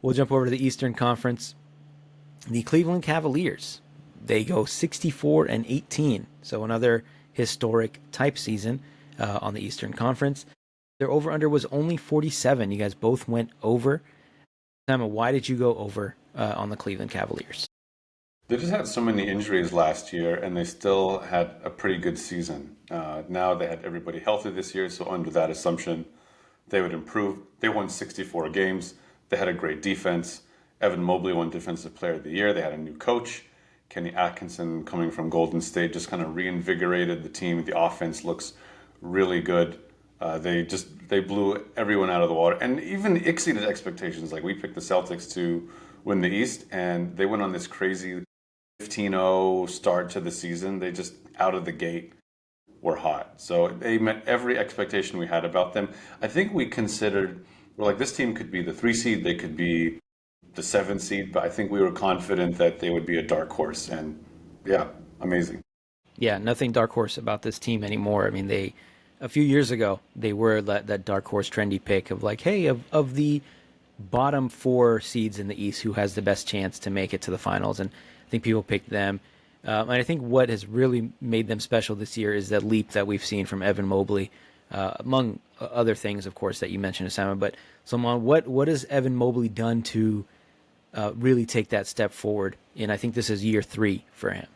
We'll jump over to the Eastern Conference. The Cleveland Cavaliers, they go 64-18, so another historic type season on the Eastern Conference. Their over-under was only 47. You guys both went over. Osama, why did you go over on the Cleveland Cavaliers? They just had so many injuries last year, and they still had a pretty good season. Now they had everybody healthy this year, so under that assumption, they would improve. They won 64 games. They had a great defense. Evan Mobley won Defensive Player of the Year. They had a new coach. Kenny Atkinson, coming from Golden State, just kind of reinvigorated the team. The offense looks really good. They blew everyone out of the water, and even exceeded expectations. Like, we picked the Celtics to win the East, and they went on this crazy 15-0 start to the season. They just, out of the gate, were hot. So they met every expectation we had about them. I think we considered, we're like, this team could be the 3 seed, they could be the 7 seed, but I think we were confident that they would be a dark horse. And yeah, amazing. Yeah, nothing dark horse about this team anymore. I mean, a few years ago, they were that dark horse trendy pick of like, hey, of the bottom 4 seeds in the East, who has the best chance to make it to the finals? And I think people picked them. And I think what has really made them special this year is that leap that we've seen from Evan Mobley, among other things, of course, that you mentioned, Osama. But Sulman, what has Evan Mobley done to really take that step forward? And I think this is year 3 for him.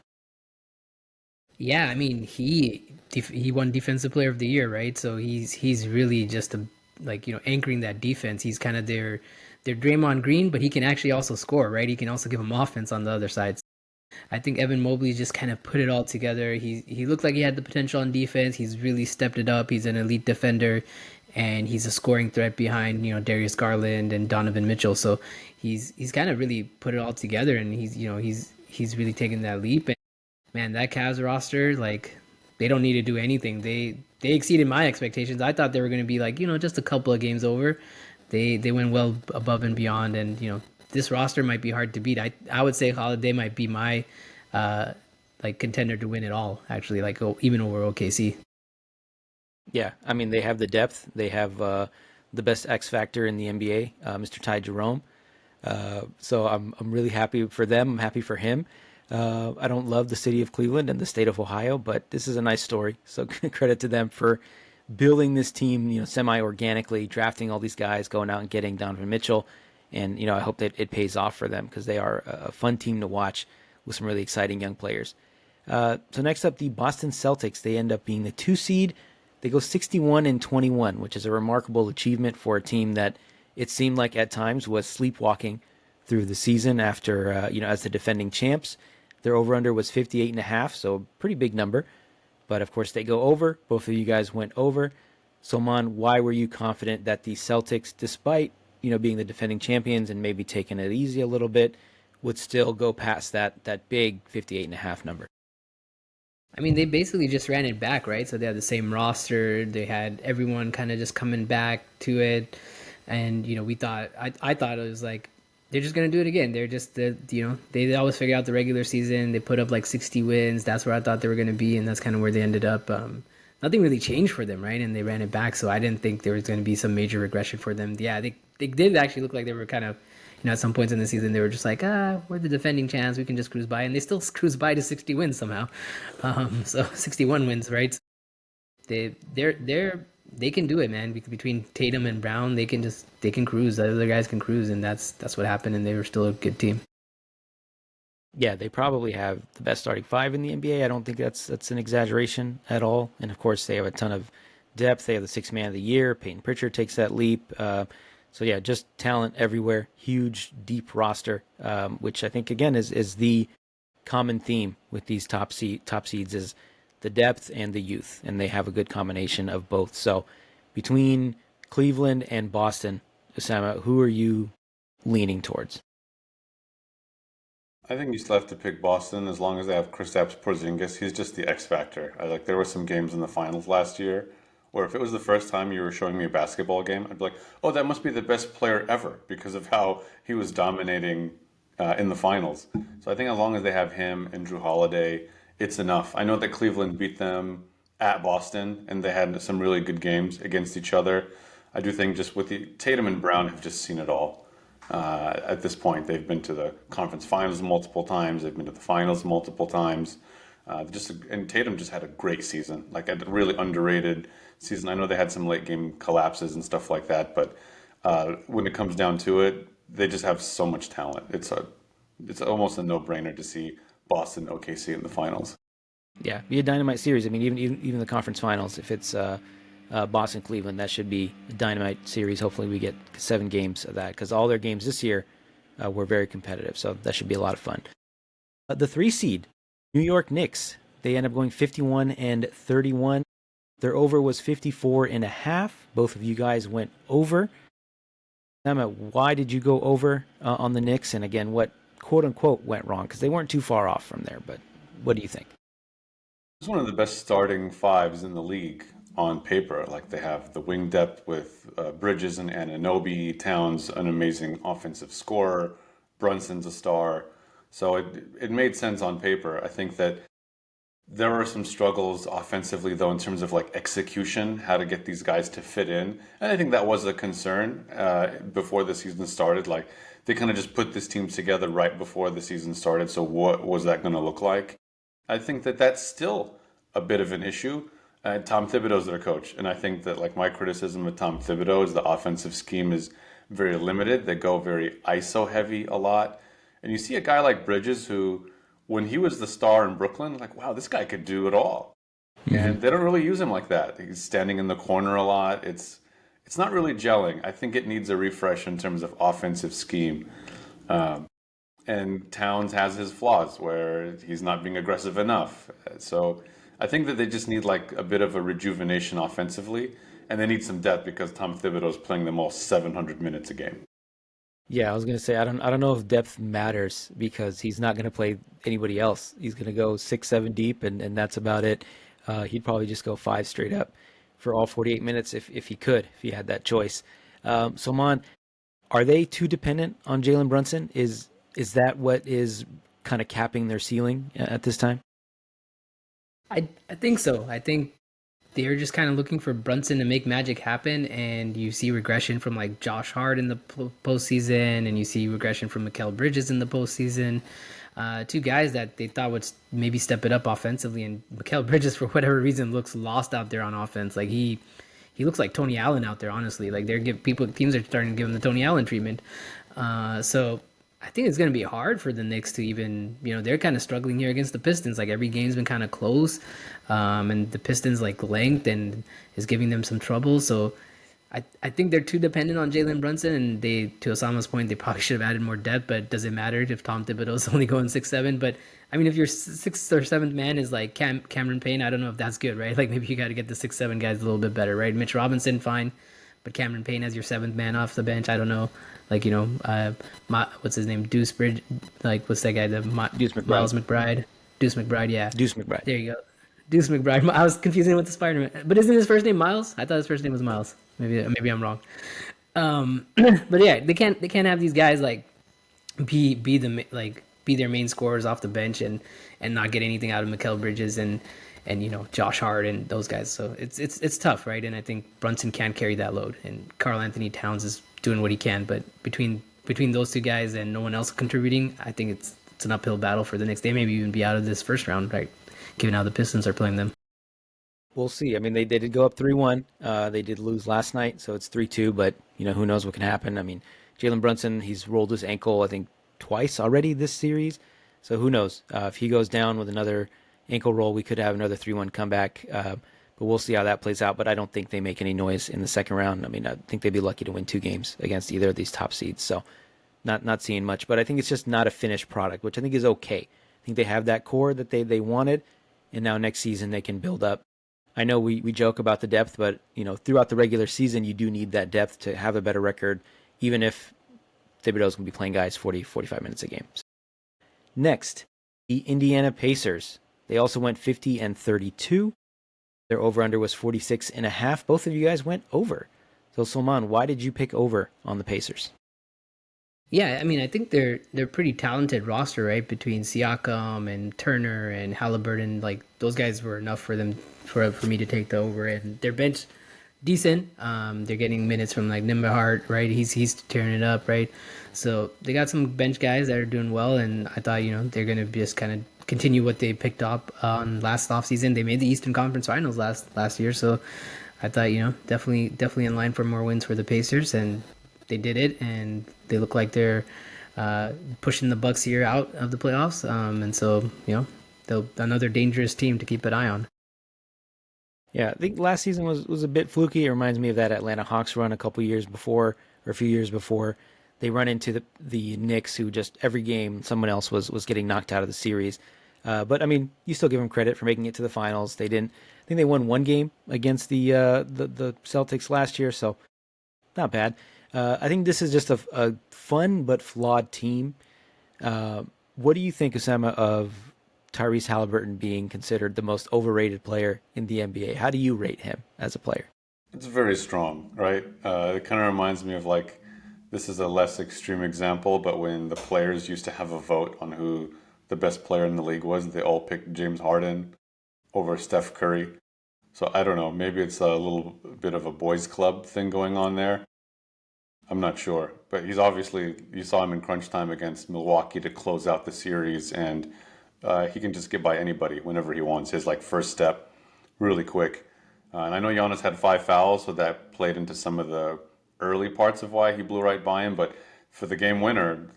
Yeah, I mean, he won Defensive Player of the Year, right? So he's really just anchoring that defense. He's kind of their Draymond Green, but he can actually also score, right? He can also give them offense on the other side. I think Evan Mobley just kind of put it all together. He looked like he had the potential on defense. He's really stepped it up. He's an elite defender, and he's a scoring threat behind Darius Garland and Donovan Mitchell. So he's kind of really put it all together, and he's really taken that leap. And man, that Cavs roster, like, they don't need to do anything. They exceeded my expectations. I thought they were going to be like, just a couple of games over. They went well above and beyond, and this roster might be hard to beat. I would say Holiday might be my contender to win it all, actually, even over OKC. Yeah, I mean, they have the depth. They have the best X factor in the NBA, Mr. Ty Jerome. So I'm really happy for them. I'm happy for him. I don't love the city of Cleveland and the state of Ohio, but this is a nice story. So credit to them for building this team, semi-organically, drafting all these guys, going out and getting Donovan Mitchell. And, I hope that it pays off for them, because they are a fun team to watch with some really exciting young players. So next up, the Boston Celtics. They end up being the 2 seed. They go 61-21, which is a remarkable achievement for a team that it seemed like at times was sleepwalking through the season after, as the defending champs. Their over-under was 58.5, so a pretty big number. But, of course, they go over. Both of you guys went over. Sulman, why were you confident that the Celtics, despite being the defending champions and maybe taking it easy a little bit, would still go past that big 58.5 number? I mean, they basically just ran it back, right? So they had the same roster. They had everyone kind of just coming back to it. And, we thought, I thought it was like, they're just going to do it again. They're just, they always figure out the regular season. They put up like 60 wins. That's where I thought they were going to be. And that's kind of where they ended up. Nothing really changed for them, right? And they ran it back. So I didn't think there was going to be some major regression for them. Yeah, they did actually look like they were kind of, at some points in the season, they were just like, we're the defending champs. We can just cruise by. And they still cruise by to 60 wins somehow. So 61 wins, right? They can do it, man. Between Tatum and Brown, they can cruise. The other guys can cruise, and that's what happened. And they were still a good team. Yeah, they probably have the best starting 5 in the NBA. I don't think that's an exaggeration at all. And of course, they have a ton of depth. They have the 6th man of the year. Peyton Pritchard takes that leap. So yeah, just talent everywhere. Huge, deep roster, which I think again is the common theme with these top seeds is the depth and the youth, and they have a good combination of both. So between Cleveland and Boston, Osama, who are you leaning towards? I think you still have to pick Boston as long as they have Kristaps Porzingis. He's just the X factor. There were some games in the finals last year where if it was the first time you were showing me a basketball game, I'd be like, oh, that must be the best player ever because of how he was dominating in the finals. So I think as long as they have him and Drew Holiday, it's enough. I know that Cleveland beat them at Boston, and they had some really good games against each other. I do think just with the Tatum and Brown have just seen it all. at this point. They've been to the conference finals multiple times. They've been to the finals multiple times. And Tatum just had a great season, like a really underrated season. I know they had some late game collapses and stuff like that, but when it comes down to it, they just have so much talent. It's almost a no-brainer to see Boston OKC in the finals. Yeah, be a dynamite series. I mean, even the conference finals, if it's Boston Cleveland, that should be a dynamite series. Hopefully, we get 7 games of that because all their games this year were very competitive. So that should be a lot of fun. The 3 seed, New York Knicks, they end up going 51-31. Their over was 54.5. Both of you guys went over. Emma, why did you go over on the Knicks? And again, what quote unquote went wrong? Because they weren't too far off from there. But what do you think? It's one of the best starting fives in the league on paper. Like they have the wing depth with Bridges and Anunoby, Towns, an amazing offensive scorer, Brunson's a star. So it made sense on paper. I think that there were some struggles offensively, though, in terms of like execution, how to get these guys to fit in. And I think that was a concern before the season started. Like they kind of just put this team together right before the season started. So what was that going to look like? I think that that's still a bit of an issue. Tom Thibodeau's their coach. And I think that like my criticism of Tom Thibodeau is the offensive scheme is very limited. They go very ISO heavy a lot. And you see a guy like Bridges who, when he was the star in Brooklyn, like, wow, this guy could do it all. Mm-hmm. And they don't really use him like that. He's standing in the corner a lot. It's not really gelling. I think it needs a refresh in terms of offensive scheme. And Towns has his flaws where he's not being aggressive enough. So I think that they just need like a bit of a rejuvenation offensively. And they need some depth because Tom Thibodeau is playing them all 700 minutes a game. Yeah, I was gonna say I don't know if depth matters because he's not gonna play anybody else. He's gonna go 6-7 deep and that's about it. He'd probably just go 5 straight up for all 48 minutes if he could, if he had that choice. Sulman, are they too dependent on Jalen Brunson? Is that what is kind of capping their ceiling at this time? I think so. I think they're just kind of looking for Brunson to make magic happen, and you see regression from like Josh Hart in the postseason, and you see regression from Mikal Bridges in the postseason. 2 guys that they thought would maybe step it up offensively, and Mikal Bridges, for whatever reason, looks lost out there on offense. Like he looks like Tony Allen out there, honestly. Like teams are starting to give him the Tony Allen treatment. So I think it's going to be hard for the Knicks to even, they're kind of struggling here against the Pistons. Like every game's been kind of close, and the Pistons like length and is giving them some trouble. So I think they're too dependent on Jalen Brunson, and to Osama's point, they probably should have added more depth, but does it matter if Tom Thibodeau's only going 6-7? But I mean, if your 6th or 7th man is like Cameron Payne, I don't know if that's good, right? Like maybe you got to get the 6-7 guys a little bit better, right? Mitch Robinson, fine. But Cameron Payne as your 7th man off the bench, I don't know. Like, what's his name? Deuce Bridge. Like, what's that guy? Deuce McBride. Miles McBride. Deuce McBride, yeah. Deuce McBride. There you go. Deuce McBride. I was confusing him with the Spider-Man. But isn't his first name Miles? I thought his first name was Miles. Maybe I'm wrong. But yeah, they can't have these guys like be their main scorers off the bench and not get anything out of Mikal Bridges and Josh Hart and those guys. So it's tough, right? And I think Brunson can't carry that load, and Karl Anthony Towns is doing what he can, but between those 2 guys and no one else contributing, I think it's an uphill battle for the Knicks. They maybe even be out of this first round, right? Given how the Pistons are playing them. We'll see. I mean, they did go up 3-1. They did lose last night, so it's 3-2. But who knows what can happen? I mean, Jalen Brunson, he's rolled his ankle, I think, twice already this series. So who knows? If he goes down with another ankle roll, we could have another 3-1 comeback. But we'll see how that plays out. But I don't think they make any noise in the second round. I mean, I think they'd be lucky to win 2 games against either of these top seeds. So not seeing much. But I think it's just not a finished product, which I think is okay. I think they have that core that they wanted, and now next season they can build up. I know we joke about the depth, but throughout the regular season, you do need that depth to have a better record, even if Thibodeau's going to be playing guys 40, 45 minutes a game. So, next, the Indiana Pacers. They also went 50-32. Their over-under was 46.5. Both of you guys went over. So, Sulman, why did you pick over on the Pacers? Yeah, I mean, I think they're pretty talented roster, right? Between Siakam and Turner and Haliburton, like those guys were enough for me to take the over. And their bench decent. They're getting minutes from like Nimberhart, right? He's tearing it up, right? So they got some bench guys that are doing well, and I thought they're gonna just kind of continue what they picked up on last offseason. They made the Eastern Conference Finals last year, so I thought definitely in line for more wins for the Pacers, and they did it, and they look like they're pushing the Bucks here out of the playoffs, and so they'll another dangerous team to keep an eye on. Yeah, I think last season was a bit fluky. It reminds me of that Atlanta Hawks run a couple years before, or a few years before. They run into the Knicks, who just every game someone else was getting knocked out of the series. But I mean, you still give them credit for making it to the finals. They didn't. I think they won one game against the Celtics last year, so not bad. I think this is just a fun but flawed team. What do you think, Osama, of Tyrese Haliburton being considered the most overrated player in the NBA? How do you rate him as a player? It's very strong, right? It kind of reminds me of like, this is a less extreme example, but when the players used to have a vote on who the best player in the league was, they all picked James Harden over Steph Curry. So I don't know, maybe it's a little bit of a boys' club thing going on there. I'm not sure, but he's obviously, you saw him in crunch time against Milwaukee to close out the series, and he can just get by anybody whenever he wants. His like first step, really quick. And I know Giannis had 5 fouls, so that played into some of the early parts of why he blew right by him. But for the game winner,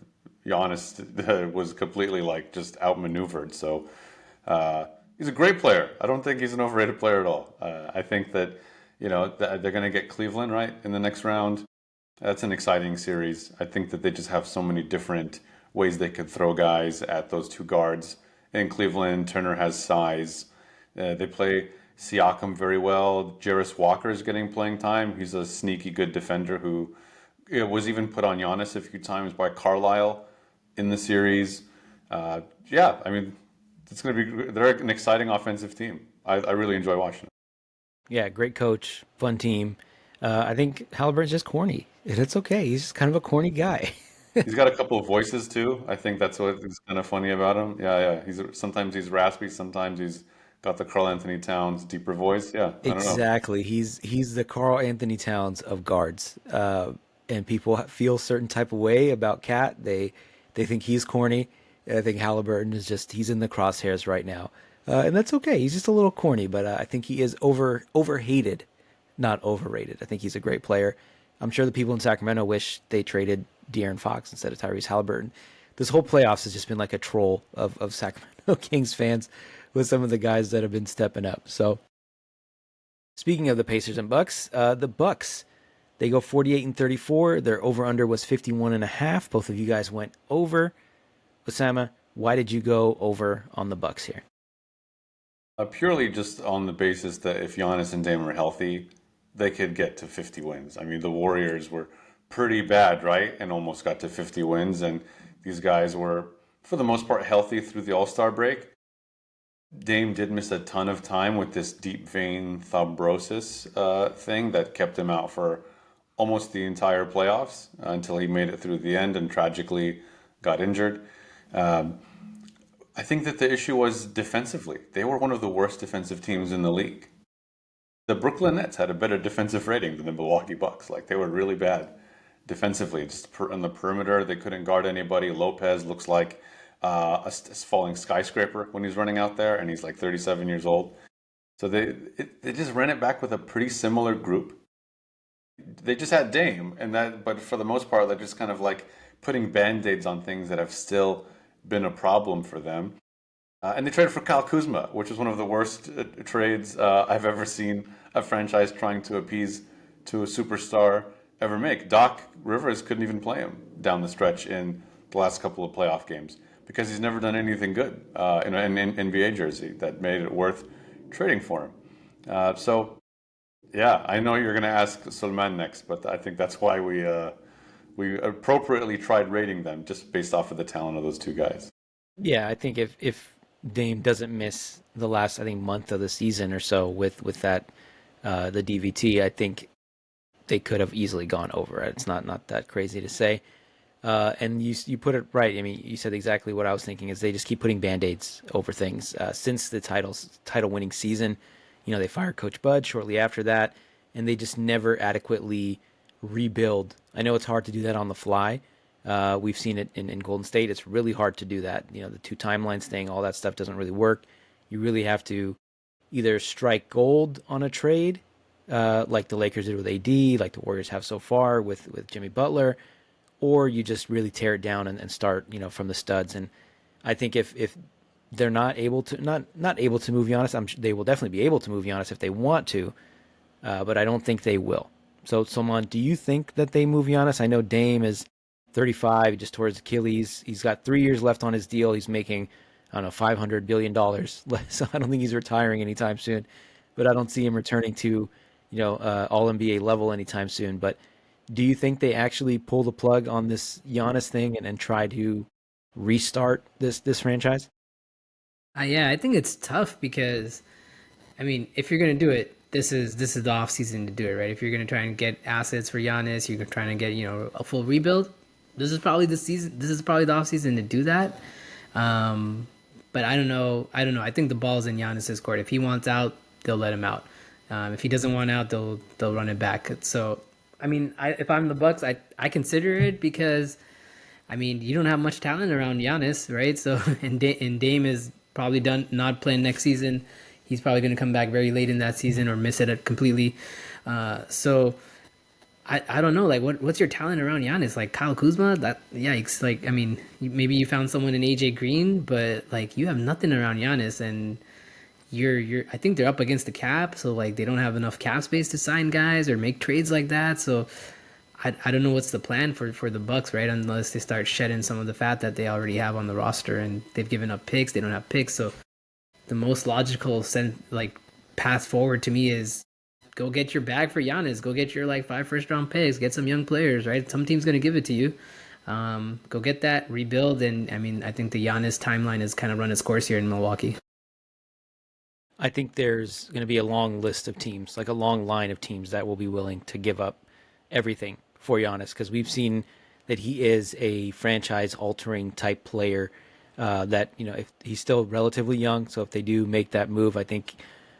Giannis was completely like just outmaneuvered. So he's a great player. I don't think he's an overrated player at all. I think that they're going to get Cleveland right in the next round. That's an exciting series. I think that they just have so many different ways they could throw guys at those two guards. In Cleveland, Turner has size. They play Siakam very well. Jarris Walker is getting playing time. He's a sneaky good defender who was even put on Giannis a few times by Carlisle in the series. Yeah, I mean, they're an exciting offensive team. I really enjoy watching it. Yeah, great coach, fun team. I think Halliburton's just corny. It's okay. He's just kind of a corny guy. He's got a couple of voices too. I think that's what is kind of funny about him. Yeah, yeah. Sometimes he's raspy, sometimes he's got the Carl Anthony Towns deeper voice. Yeah, I don't know. Exactly. He's the Carl Anthony Towns of guards. And people feel certain type of way about Cat. They think he's corny. I think Halliburton is just he's in the crosshairs right now, and that's okay. He's just a little corny, but I think he is overhated, not overrated. I think he's a great player. I'm sure the people in Sacramento wish they traded De'Aaron Fox instead of Tyrese Haliburton. This whole playoffs has just been like a troll of Sacramento Kings fans with some of the guys that have been stepping up. So, speaking of the Pacers and Bucks, the Bucks, they go 48-34. Their over-under was 51.5. Both of you guys went over. Osama, why did you go over on the Bucks here? Purely just on the basis that if Giannis and Dame are healthy, they could get to 50 wins. I mean, the Warriors were pretty bad, right? And almost got to 50 wins. And these guys were, for the most part, healthy through the All-Star break. Dame did miss a ton of time with this deep vein thrombosis thing that kept him out for almost the entire playoffs until he made it through the end and tragically got injured. I think that the issue was defensively. They were one of the worst defensive teams in the league. The Brooklyn Nets had a better defensive rating than the Milwaukee Bucks. Like, they were really bad defensively. Just on the perimeter, they couldn't guard anybody. Lopez looks like a falling skyscraper when he's running out there, and he's like 37 years old. So they just ran it back with a pretty similar group. They just had Dame, but for the most part, they're just kind of like putting band-aids on things that have still been a problem for them. And they traded for Kyle Kuzma, which was one of the worst trades I've ever seen a franchise trying to appease to a superstar ever make. Doc Rivers couldn't even play him down the stretch in the last couple of playoff games because he's never done anything good in an NBA jersey that made it worth trading for him. So, yeah, I know you're going to ask Sulman next, but I think that's why we appropriately tried rating them just based off of the talent of those two guys. Yeah, I think if Dame doesn't miss the last, I think, month of the season or so with that the DVT, I think they could have easily gone over it. It's not that crazy to say. And you put it right. I mean, you said exactly what I was thinking. Is they just keep putting band-aids over things since the title winning season. They fired Coach Bud shortly after that. and they just never adequately rebuild. I know it's hard to do that on the fly. We've seen it in Golden State. It's really hard to do that. The two timelines thing, all that stuff doesn't really work. You really have to either strike gold on a trade, like the Lakers did with AD, like the Warriors have so far with Jimmy Butler, or you just really tear it down and start, from the studs. And I think if they're not able to not able to move Giannis, they will definitely be able to move Giannis if they want to, but I don't think they will. So, Salman, do you think that they move Giannis? I know Dame is 35, just tore his Achilles. He's got 3 years left on his deal. He's making, I don't know, $500 billion. So I don't think he's retiring anytime soon. But I don't see him returning to, All NBA level anytime soon. But do you think they actually pull the plug on this Giannis thing and try to restart this franchise? Yeah, I think it's tough because I mean, if you're gonna do it, this is the off season to do it, right? If you're gonna try and get assets for Giannis, you're trying to get a full rebuild. This is probably the season. This is probably the off season to do that. Um, but I don't know. I don't know. I think the ball's in Giannis's court. If he wants out, they'll let him out. If he doesn't want out, they'll run it back. So, I mean, if I'm the Bucks, I consider it because I mean, you don't have much talent around Giannis, right? So, and Dame is probably done not playing next season. He's probably going to come back very late in that season or miss it completely. So I don't know. Like, what's your talent around Giannis? Like Kyle Kuzma? That yikes. Like, I mean, maybe you found someone in AJ Green, but like you have nothing around Giannis, and you're. I think they're up against the cap, so like they don't have enough cap space to sign guys or make trades like that. So I don't know what's the plan for the Bucks, right? Unless they start shedding some of the fat that they already have on the roster, and they've given up picks. They don't have picks, so the most logical path forward to me is go get your bag for Giannis. Go get your like 5 first-round picks. Get some young players, right? Some team's gonna give it to you. Go get that, rebuild, and I mean, I think the Giannis timeline has kind of run its course here in Milwaukee. I think there's going to be a long list of teams, like a long line of teams that will be willing to give up everything for Giannis because we've seen that he is a franchise-altering type player. That if he's still relatively young, so if they do make that move, I think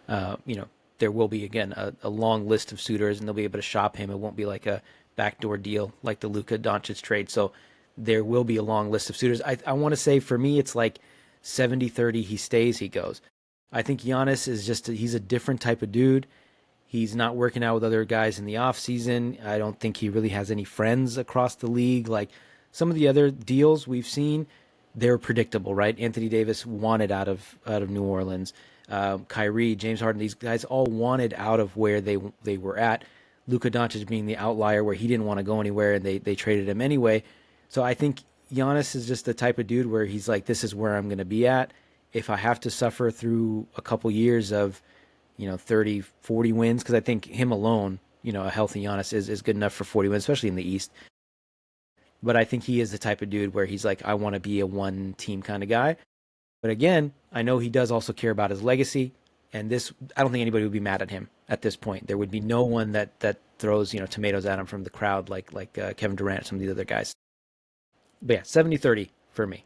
there will be again a long list of suitors, and they'll be able to shop him. It won't be like a backdoor deal like the Luka Doncic trade. So there will be a long list of suitors. I want to say for me, it's like 70-30. He stays, he goes. I think Giannis is he's a different type of dude. He's not working out with other guys in the off season. I don't think he really has any friends across the league. Like some of the other deals we've seen, they're predictable, right? Anthony Davis wanted out of New Orleans. Kyrie, James Harden, these guys all wanted out of where they were at. Luka Doncic being the outlier where he didn't want to go anywhere, and they traded him anyway. So I think Giannis is just the type of dude where he's like, this is where I'm going to be at. If I have to suffer through a couple years of 30, 40 wins, because I think him alone, a healthy Giannis is good enough for 40 wins, especially in the East. But I think he is the type of dude where he's like, I want to be a one-team kind of guy. But again, I know he does also care about his legacy. And I don't think anybody would be mad at him at this point. There would be no one that throws, tomatoes at him from the crowd like Kevin Durant, some of these other guys. But yeah, 70-30 for me.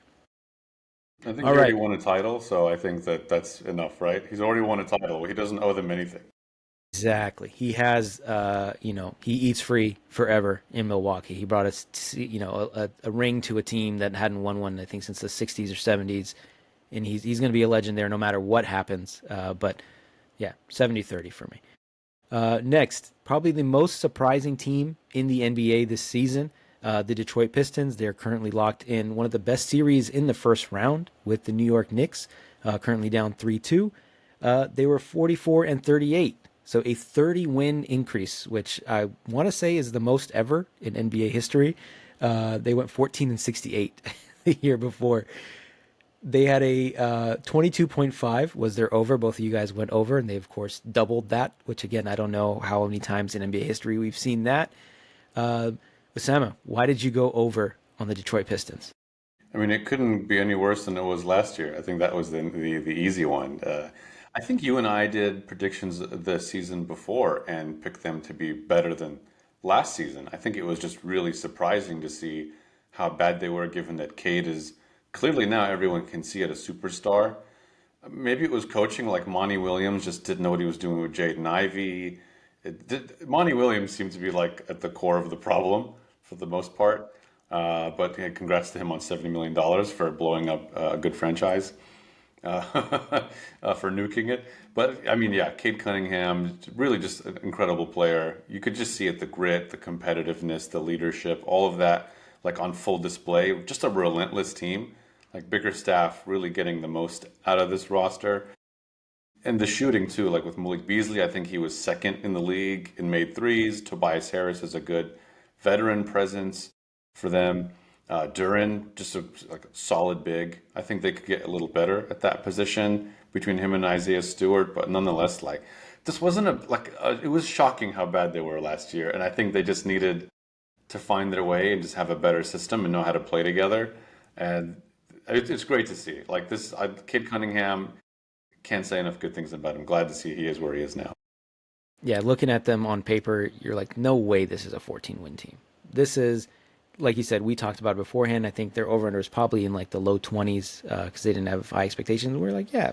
I think he All already right. won a title, so I think that's enough, right? He's already won a title. He doesn't owe them anything. Exactly. He has, he eats free forever in Milwaukee. He brought us, a ring to a team that hadn't won one, I think, since the 60s or 70s. And he's going to be a legend there no matter what happens. But yeah, 70-30 for me. Next, probably the most surprising team in the NBA this season, the Detroit Pistons. They're currently locked in one of the best series in the first round with the New York Knicks, currently down 3-2. They were 44-38. So a 30-win increase, which I want to say is the most ever in NBA history. They went 14-68 the year before. They had a 22.5 was their over. Both of you guys went over, and they, of course, doubled that, which, again, I don't know how many times in NBA history we've seen that. Osama, why did you go over on the Detroit Pistons? I mean, it couldn't be any worse than it was last year. I think that was the easy one. I think you and I did predictions the season before and picked them to be better than last season. I think it was just really surprising to see how bad they were, given that Cade is clearly now everyone can see it a superstar. Maybe it was coaching, like Monty Williams just didn't know what he was doing with Jaden Ivey. Monty Williams seemed to be like at the core of the problem for the most part. But yeah, congrats to him on $70 million for blowing up a good franchise, for nuking it. But I mean, yeah, Cade Cunningham, really just an incredible player. You could just see it, the grit, the competitiveness, the leadership, all of that, like on full display. Just a relentless team. Like Bickerstaff really getting the most out of this roster. And the shooting too, like with Malik Beasley, I think he was second in the league in made threes. Tobias Harris is a good veteran presence for them. Duran, just like a solid big. I think they could get a little better at that position between him and Isaiah Stewart, but nonetheless, like this wasn't it was shocking how bad they were last year, and I think they just needed to find their way and just have a better system and know how to play together. And it's great to see. Like this, Kid Cunningham, can't say enough good things about him. Glad to see he is where he is now. Yeah, looking at them on paper, you're like, no way this is a 14-win team. This is, like you said, we talked about it beforehand. I think their over-under is probably in like the low 20s because they didn't have high expectations. We're like, yeah,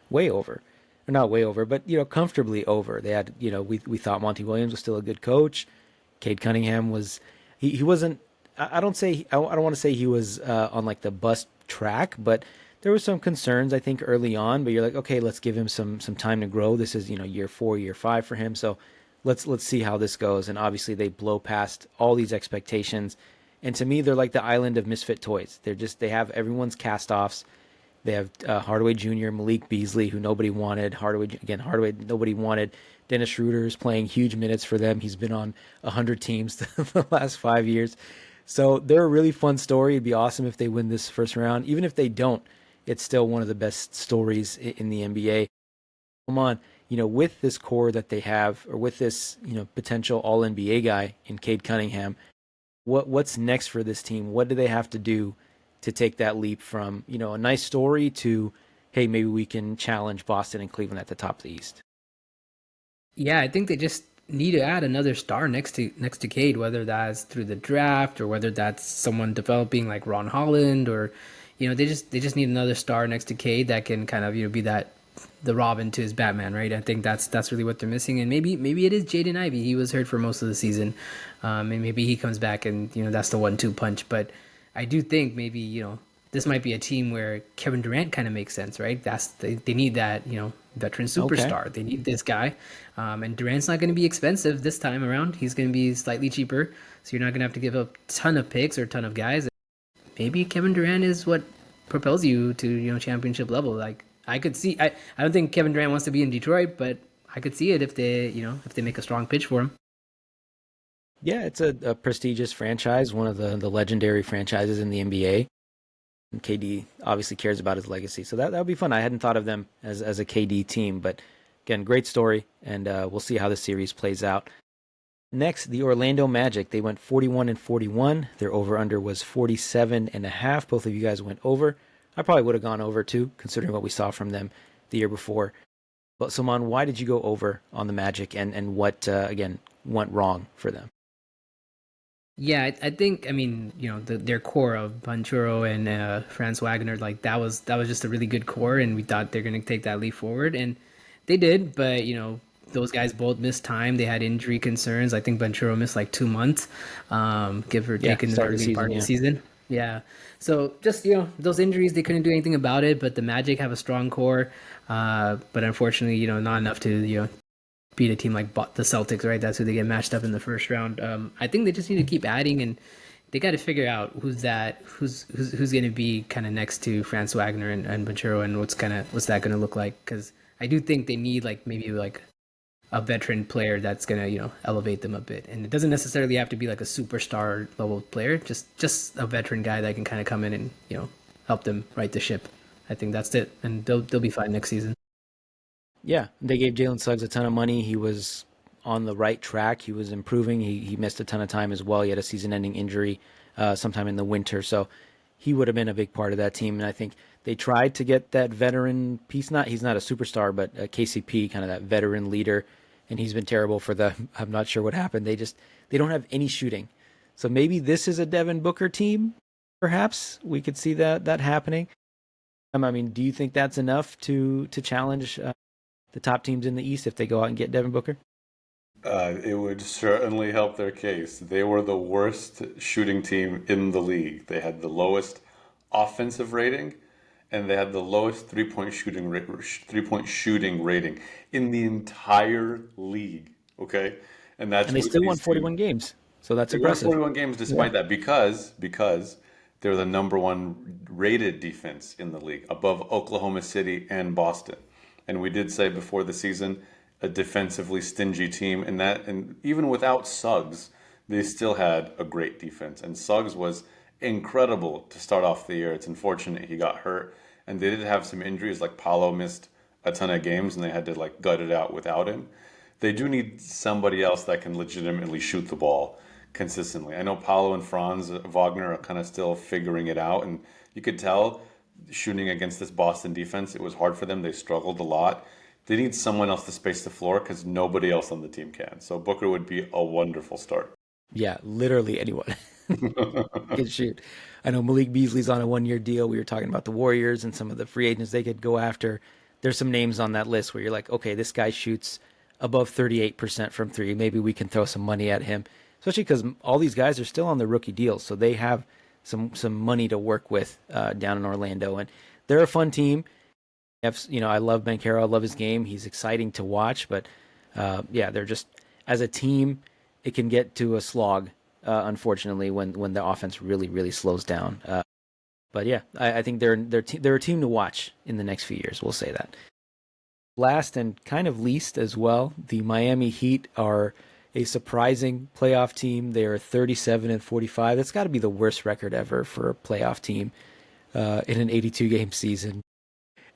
way over. Or not way over, but, comfortably over. They had, we thought Monty Williams was still a good coach. Cade Cunningham was, he wasn't, I don't want to say he was on like the bust track, but there were some concerns I think early on. But you're like, okay, let's give him some time to grow. This is year 4, year 5 for him. So let's see how this goes. And obviously they blow past all these expectations. And to me, they're like the island of misfit toys. They have everyone's cast offs. They have Hardaway Jr., Malik Beasley, who nobody wanted. Hardaway, nobody wanted. Dennis Schroeder's playing huge minutes for them. He's been on 100 teams the last 5 years. So they're a really fun story. It'd be awesome if they win this first round. Even if they don't, it's still one of the best stories in the NBA. Come on, with this core that they have, or with this, potential All NBA guy in Cade Cunningham, what's next for this team? What do they have to do to take that leap from, a nice story to, hey, maybe we can challenge Boston and Cleveland at the top of the East? Yeah, I think they just need to add another star next to Cade, whether that's through the draft or whether that's someone developing like Ron Holland, or they just need another star next to Cade that can kind of be that the Robin to his Batman, right? I think that's really what they're missing, and maybe it is Jaden Ivey. He was hurt for most of the season, and maybe he comes back and that's the 1-2 punch. But I do think maybe this might be a team where Kevin Durant kind of makes sense, right? They need that veteran superstar. Okay. They need this guy, and Durant's not going to be expensive this time around. He's going to be slightly cheaper, so you're not going to have to give up a ton of picks or a ton of guys. Maybe Kevin Durant is what propels you to championship level. Like I could see, I don't think Kevin Durant wants to be in Detroit, but I could see it if they make a strong pitch for him. Yeah, it's a prestigious franchise, one of the legendary franchises in the NBA. And KD obviously cares about his legacy, so that would be fun. I hadn't thought of them as a KD team, but again, great story, and we'll see how the series plays out. Next, the Orlando Magic. They went 41-41. Their over/under was 47.5. Both of you guys went over. I probably would have gone over too, considering what we saw from them the year before. But Sulman, why did you go over on the Magic, and what again went wrong for them? Yeah, I think their core of Banchero and Franz Wagner, like that was just a really good core, and we thought they're gonna take that leap forward, and they did. But those guys both missed time. They had injury concerns. I think Banchero missed like 2 months, give or take in the early part of the season. Yeah, so just those injuries, they couldn't do anything about it. But the Magic have a strong core, but unfortunately, not enough to beat a team like the Celtics, right? That's who they get matched up in the first round. I think they just need to keep adding, and they got to figure out who's going to be kind of next to Franz Wagner and Banchero, and what's that going to look like? Because I do think they need maybe a veteran player that's going to elevate them a bit, and it doesn't necessarily have to be like a superstar level player. Just a veteran guy that can kind of come in and help them right the ship. I think that's it, and they'll be fine next season. Yeah, they gave Jalen Suggs a ton of money. He was on the right track. He was improving. He missed a ton of time as well. He had a season-ending injury sometime in the winter, so he would have been a big part of that team. And I think they tried to get that veteran piece. He's not a superstar, but a KCP, kind of that veteran leader, and he's been terrible for them. I'm not sure what happened. They don't have any shooting. So maybe this is a Devin Booker team. Perhaps we could see that happening. I mean, do you think that's enough to challenge the top teams in the East if they go out and get Devin Booker? It would certainly help their case. They were the worst shooting team in the league. They had the lowest offensive rating, and they had the lowest three-point shooting rating in the entire league. Okay, and that's And they with still won these two. 41 games. So that's They won impressive. 41 games Yeah. despite that because they're the number one rated defense in the league, above Oklahoma City and Boston. And we did say before the season, a defensively stingy team, and even without Suggs, they still had a great defense. And Suggs was incredible to start off the year. It's unfortunate he got hurt, and they did have some injuries. Like Paolo missed a ton of games, and they had to like gut it out without him. They do need somebody else that can legitimately shoot the ball consistently. I know Paolo and Franz Wagner are kind of still figuring it out, and you could tell shooting against this Boston defense, it was hard for them. They struggled a lot. They need someone else to space the floor because nobody else on the team can. So Booker would be a wonderful start. Yeah, literally anyone can shoot. I know Malik Beasley's on a 1 year deal. We were talking about the Warriors and some of the free agents they could go after. There's some names on that list where you're like, okay, this guy shoots above 38% from three. Maybe we can throw some money at him, especially because all these guys are still on the rookie deals. So they have some money to work with down in Orlando. And they're a fun team. I love Bankero. I love his game. He's exciting to watch. But yeah, they're just, as a team, it can get to a slog, unfortunately, when the offense really, really slows down. But yeah, I think they're a team to watch in the next few years. We'll say that. Last and kind of least as well, the Miami Heat are a surprising playoff team. They are 37-45. That's got to be the worst record ever for a playoff team in an 82 game season.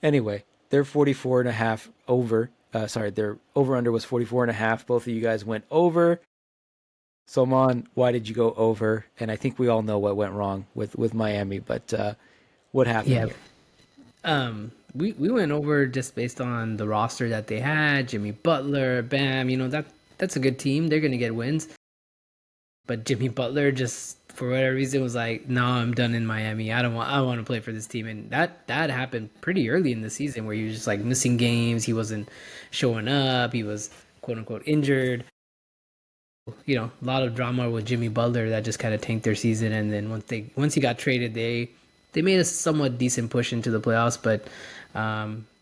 Anyway, they're 44 and a half over. Their over under was 44 and a half. Both of you guys went over. Sulman, why did you go over? And I think we all know what went wrong with Miami, but what happened Yeah. here? We went over just based on the roster that they had. Jimmy Butler, Bam, that's a good team. They're gonna get wins. But Jimmy Butler just for whatever reason was like, no, I'm done in Miami. I want to play for this team. And that happened pretty early in the season where he was just like missing games. He wasn't showing up. He was quote unquote injured. A lot of drama with Jimmy Butler that just kind of tanked their season. And then once he got traded, they made a somewhat decent push into the playoffs, but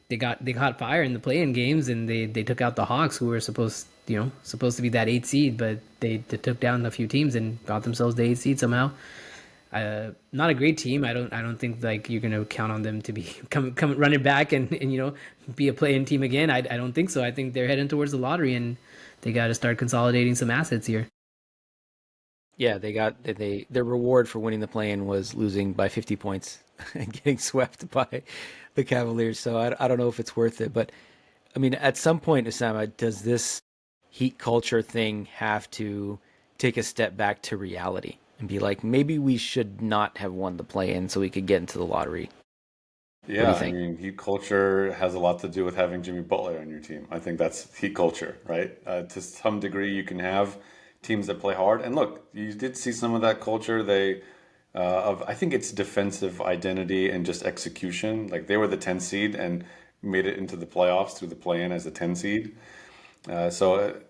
they caught fire in the play-in games, and they took out the Hawks, who were supposed to be that 8 seed, but they took down a few teams and got themselves the 8 seed somehow. Not a great team. I don't think like you're gonna count on them to be come running back and be a play-in team again. I don't think so. I think they're heading towards the lottery, and they got to start consolidating some assets here. Yeah, their reward for winning the play-in was losing by 50 points and getting swept by the Cavaliers. So I don't know if it's worth it. But I mean, at some point, Osama, does this Heat culture thing have to take a step back to reality and be like, maybe we should not have won the play-in so we could get into the lottery? What do Yeah, you I think? mean, heat culture has a lot to do with having Jimmy Butler on your team. I think that's heat culture, right? To some degree, you can have teams that play hard. And look, you did see some of that culture. I think it's defensive identity and just execution. Like they were the 10 seed and made it into the playoffs through the play-in as a 10 seed. So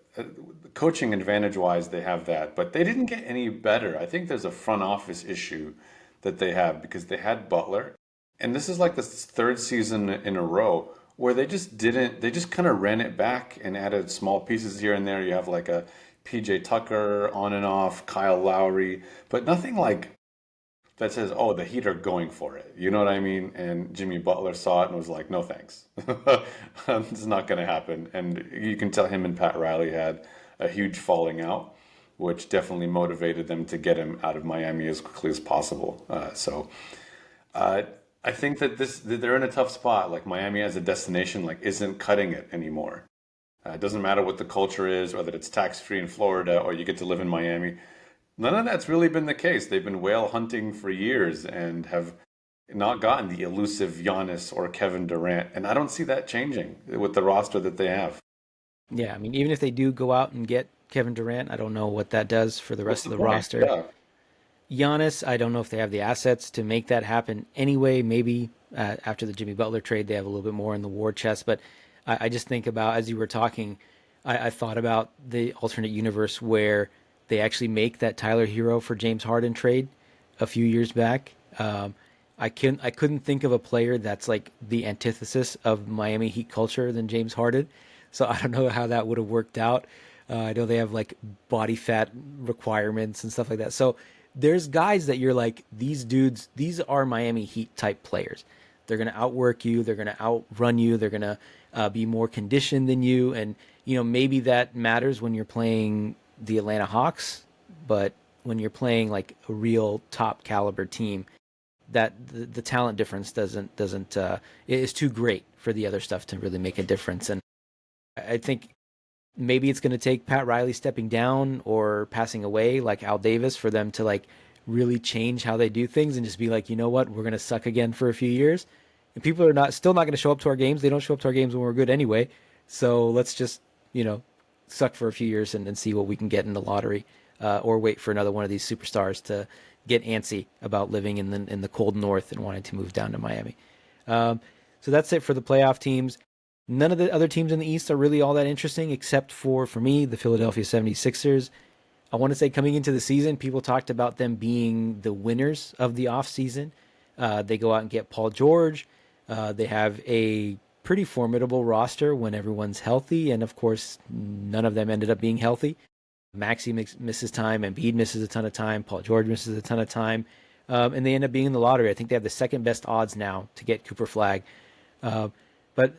coaching advantage wise, they have that, but they didn't get any better. I think there's a front office issue that they have because they had Butler, and this is like the third season in a row where they just didn't, they just kind of ran it back and added small pieces here and there. You have like a PJ Tucker on and off, Kyle Lowry, but nothing like that says, oh, the Heat are going for it. You know what I mean? And Jimmy Butler saw it and was like, no thanks. It's not going to happen. And you can tell him and Pat Riley had a huge falling out, which definitely motivated them to get him out of Miami as quickly as possible. Uh, I think that they're in a tough spot. Like Miami as a destination, like isn't cutting it anymore. It doesn't matter what the culture is, whether it's tax free in Florida or you get to live in Miami. None of that's really been the case. They've been whale hunting for years and have not gotten the elusive Giannis or Kevin Durant. And I don't see that changing with the roster that they have. Yeah, I mean, even if they do go out and get Kevin Durant, I don't know what that does for the What's rest the of the point? roster. Yeah. Giannis, I don't know if they have the assets to make that happen anyway. Maybe after the Jimmy Butler trade, they have a little bit more in the war chest. But I just think about, as you were talking, I thought about the alternate universe where they actually make that Tyler Hero for James Harden trade a few years back. I couldn't think of a player that's like the antithesis of Miami Heat culture than James Harden. So I don't know how that would have worked out. I know they have like body fat requirements and stuff like that. So there's guys that you're like, these dudes, these are Miami Heat type players. They're going to outwork you. They're going to outrun you. They're going to be more conditioned than you. And, maybe that matters when you're playing the Atlanta Hawks, but when you're playing like a real top caliber team, that the talent difference doesn't is too great for the other stuff to really make a difference. And I think maybe it's going to take Pat Riley stepping down or passing away like Al Davis for them to like really change how they do things and just be like, you know what, we're going to suck again for a few years. And people are still not going to show up to our games. They don't show up to our games when we're good anyway. So let's just, suck for a few years and see what we can get in the lottery, or wait for another one of these superstars to get antsy about living in the cold north and wanting to move down to Miami. So that's it for the playoff teams. None of the other teams in the East are really all that interesting, except for me, the Philadelphia 76ers. I want to say coming into the season, people talked about them being the winners of the offseason. They go out and get Paul George. They have a pretty formidable roster when everyone's healthy, and of course, none of them ended up being healthy. Maxey misses time, Embiid misses a ton of time, Paul George misses a ton of time, and they end up being in the lottery. I think they have the second best odds now to get Cooper Flag. But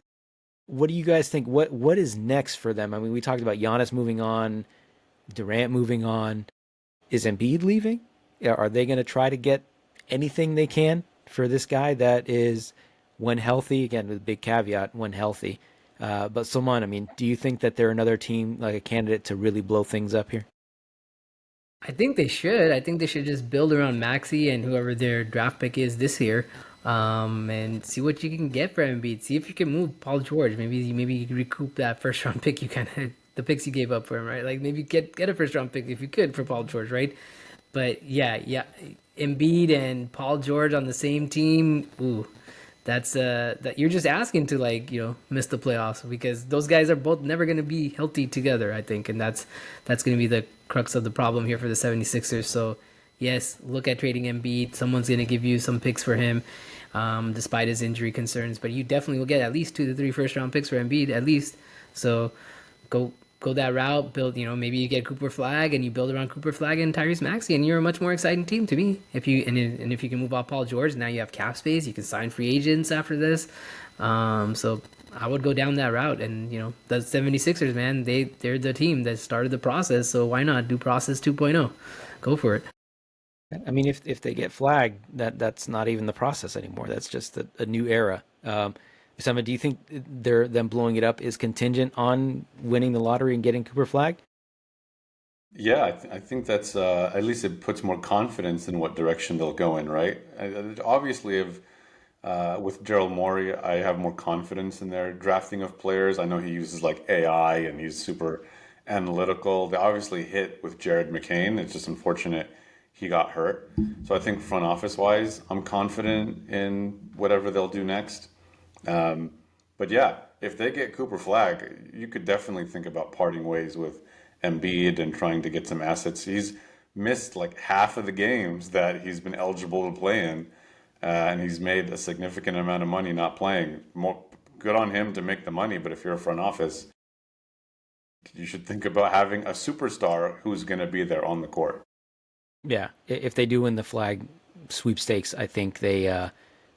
what do you guys think? What is next for them? I mean, we talked about Giannis moving on, Durant moving on. Is Embiid leaving? Are they going to try to get anything they can for this guy that is, when healthy, again, with a big caveat, when healthy. But Sulman, I mean, do you think that they're another team, like a candidate to really blow things up here? I think they should. I think they should just build around Maxi and whoever their draft pick is this year, and see what you can get for Embiid. See if you can move Paul George. Maybe you can recoup that first round pick you kind of the picks you gave up for him, right? Like maybe get a first round pick if you could for Paul George, right? But yeah, Embiid and Paul George on the same team. Ooh, that's that you're just asking to miss the playoffs, because those guys are both never going to be healthy together, I think, and that's going to be the crux of the problem here for the 76ers. So yes, look at trading Embiid. Someone's going to give you some picks for him, despite his injury concerns, but you definitely will get at least 2 to 3 first round picks for Embiid at least. So go that route, build, maybe you get Cooper Flag and you build around Cooper Flag and Tyrese Maxey, and you're a much more exciting team to me. If you can move off Paul George, now you have cap space, you can sign free agents after this. So I would go down that route, and the 76ers, man, they're the team that started the process, so why not do process 2.0? Go for it. I mean, if they get flagged, that's not even the process anymore. That's just a new era. Osama, do you think them blowing it up is contingent on winning the lottery and getting Cooper Flag? Yeah, I think that's at least it puts more confidence in what direction they'll go in, right? Obviously, if with Gerald Morey, I have more confidence in their drafting of players. I know he uses like AI and he's super analytical. They obviously hit with Jared McCain. It's just unfortunate he got hurt. So I think front office wise, I'm confident in whatever they'll do next. But yeah, if they get Cooper Flag, you could definitely think about parting ways with Embiid and trying to get some assets. He's missed like half of the games that he's been eligible to play in, and he's made a significant amount of money not playing. More good on him to make the money, but if you're a front office, you should think about having a superstar who's going to be there on the court. Yeah, if they do win the Flag sweepstakes, I think they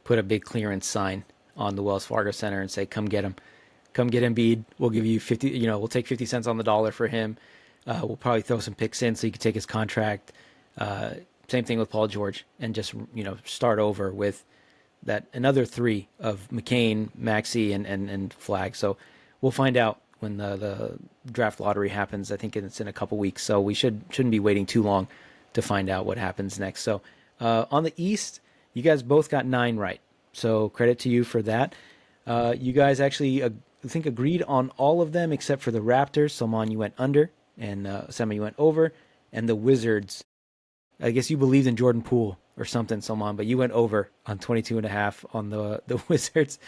put a big clearance sign on the Wells Fargo Center and say, "Come get him, come get Embiid. We'll give you 50. We'll take 50 cents on the dollar for him. We'll probably throw some picks in so you can take his contract. Same thing with Paul George, and just start over with that another 3 of McCain, Maxey, and Flag. So we'll find out when the draft lottery happens. I think it's in a couple weeks, so we shouldn't be waiting too long to find out what happens next. So on the East, you guys both got 9 right. So credit to you for that. You guys actually, I think, agreed on all of them except for the Raptors. Salman, you went under, and Osama, you went over. And the Wizards, I guess you believed in Jordan Poole or something, Sulman, but you went over on 22.5 on the Wizards,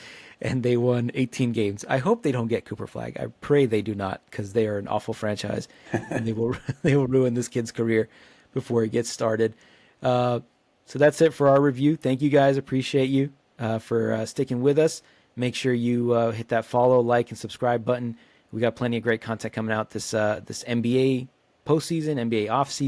and they won 18 games. I hope they don't get Cooper Flag. I pray they do not, because they are an awful franchise, and they will they will ruin this kid's career before he gets started. So that's it for our review. Thank you guys. Appreciate you for sticking with us. Make sure you hit that follow, like, and subscribe button. We got plenty of great content coming out this NBA postseason, NBA offseason.